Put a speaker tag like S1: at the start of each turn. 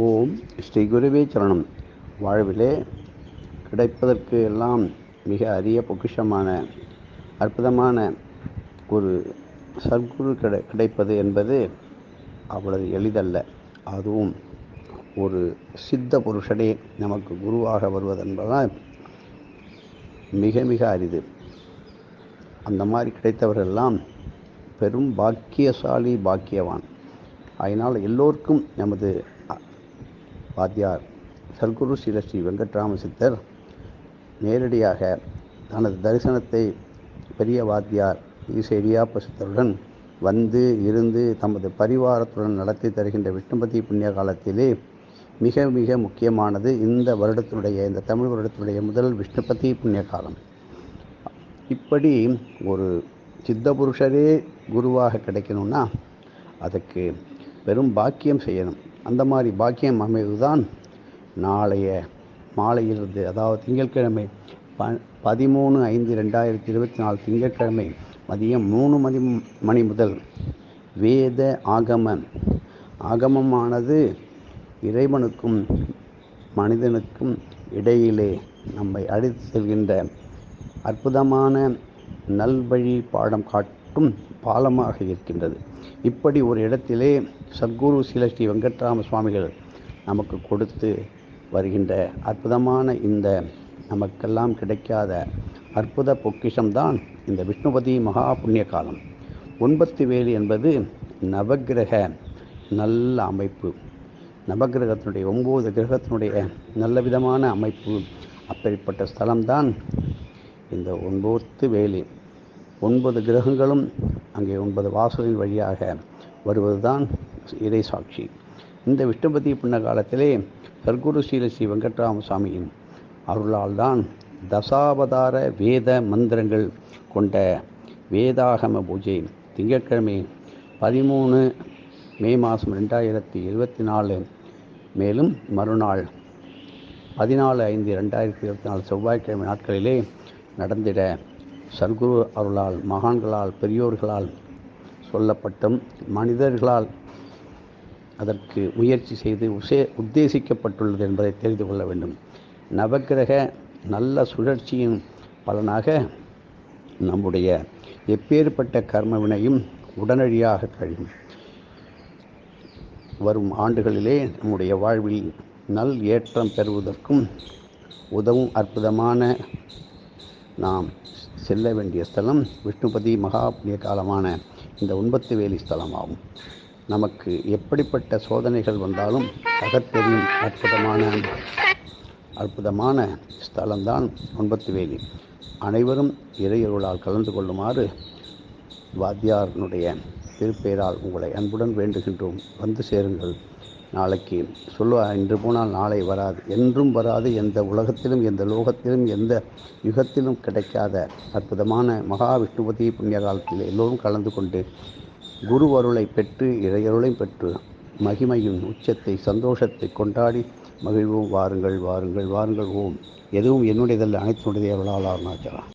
S1: ஓம் ஸ்ரீ குருவே சரணம். வாழ்விலே கிடைப்பதற்கு எல்லாம் மிக அரிய பொக்கிஷமான அற்புதமான ஒரு சர்க்குரு கிடைப்பது என்பது அவ்வளவு எளிதல்ல. அதுவும் ஒரு சித்த புருஷனே நமக்கு குருவாக வருவதென்பதால் மிக மிக அரிது. அந்த மாதிரி கிடைத்தவரெல்லாம் பெரும் பாக்கியசாலி, பாக்கியவான். அதனால் எல்லோருக்கும் நமது வாத்தியார் சர்க்குரு ஸ்ரீ வெங்கட்ராம சித்தர் நேரடியாக தனது தரிசனத்தை பெரிய வாத்தியார் ஈசேரியாப்ப சித்தருடன் வந்து இருந்து தமது பரிவாரத்துடன் நடத்தி தருகின்ற விஷ்ணுபதி புண்ணிய காலத்திலே மிக மிக முக்கியமானது இந்த தமிழ் வருடத்தினுடைய முதல் விஷ்ணுபதி புண்ணிய காலம். இப்படி ஒரு சித்த புருஷரே குருவாக கிடைக்கணும்னா அதுக்கு பெரும் பாக்கியம் செய்யணும். அந்த மாதிரி பாக்கியம் அமைவதுதான் நாளைய மாலையிலிருந்து, அதாவது திங்கட்கிழமை 13/5/2024 திங்கட்கிழமை மதியம் 3 மணி முதல் வேத ஆகமமானது இறைவனுக்கும் மனிதனுக்கும் இடையிலே நம்மை அழைத்து செல்கின்ற அற்புதமான நல்வழி பாடம் காட்டும் பாலமாக இருக்கின்றது. இப்படி ஒரு இடத்திலே சத்குரு ஸ்ரீ வெங்கட்ராம சுவாமிகள் நமக்கு கொடுத்து வருகின்ற அற்புதமான இந்த நமக்கெல்லாம் கிடைக்காத அற்புத பொக்கிஷம்தான் இந்த விஷ்ணுபதி மகா புண்ணிய காலம். 9 வேலி என்பது நவக்கிரக நல்ல அமைப்பு. நவக்கிரகத்தினுடைய 9 கிரகத்தினுடைய நல்ல விதமான அமைப்பு. அப்படிப்பட்ட ஸ்தலம்தான் இந்த 9 வேலி. 9 கிரகங்களும் அங்கே 9 வாசலின் வழியாக வருவதுதான் இறை சாட்சி. இந்த விஷ்ணுபதி புண்ணிய காலத்திலே சர்க்குரு ஸ்ரீ வெங்கட்ராம சுவாமியின் அருளால் தான் தசாவதார வேத மந்திரங்கள் கொண்ட வேதாகம பூஜை திங்கட்கிழமை 13 மே மாதம் 2024, மேலும் மறுநாள் 14/5/2024 செவ்வாய்க்கிழமை நாட்களிலே நடந்திட சர்க்குரு அருளால், மகான்களால், பெரியோர்களால் சொல்லப்பட்டும் மனிதர்களால் அதற்கு முயற்சி செய்து உத்தேசிக்கப்பட்டுள்ளது என்பதை தெரிந்து கொள்ள வேண்டும். நவக்கிரக நல்ல சுழற்சியின் பலனாக நம்முடைய எப்பேற்பட்ட கர்ம வினையும் உடனடியாக கழியும். வரும் ஆண்டுகளிலே நம்முடைய வாழ்வில் நல் ஏற்றம் பெறுவதற்கும் உதவும் அற்புதமான நாம் செல்ல வேண்டிய ஸ்தலம் விஷ்ணுபதி மகா புண்ணிய காலமான இந்த 9 வேலி ஸ்தலமாகும். நமக்கு எப்படிப்பட்ட சோதனைகள் வந்தாலும் தகர்த்தெறியும் அற்புதமான ஸ்தலம்தான் 9 வேலி. அனைவரும் இறையருளால் கலந்து கொள்ளுமாறு வாத்தியாரனுடைய திருப்பெயரால் உங்களை அன்புடன் வேண்டுகின்றோம். வந்து சேருங்கள். நாளைக்கு இன்று போனால் நாளை வராது, என்றும் வராது. எந்த உலகத்திலும், எந்த லோகத்திலும், எந்த யுகத்திலும் கிடைக்காத அற்புதமான மகா விஷ்ணுபதி புண்ணிய காலத்தில் எல்லோரும் கலந்து கொண்டு குரு அருளை பெற்று, இறையருளை பெற்று மகிமையின் உச்சத்தை, சந்தோஷத்தை கொண்டாடி மகிழ்வோம். வாருங்கள், வாருங்கள், வாருங்கள். ஓம். எதுவும் என்னுடையதல்ல, அனைத்துடைய அருளால் அருணாச்சலம்.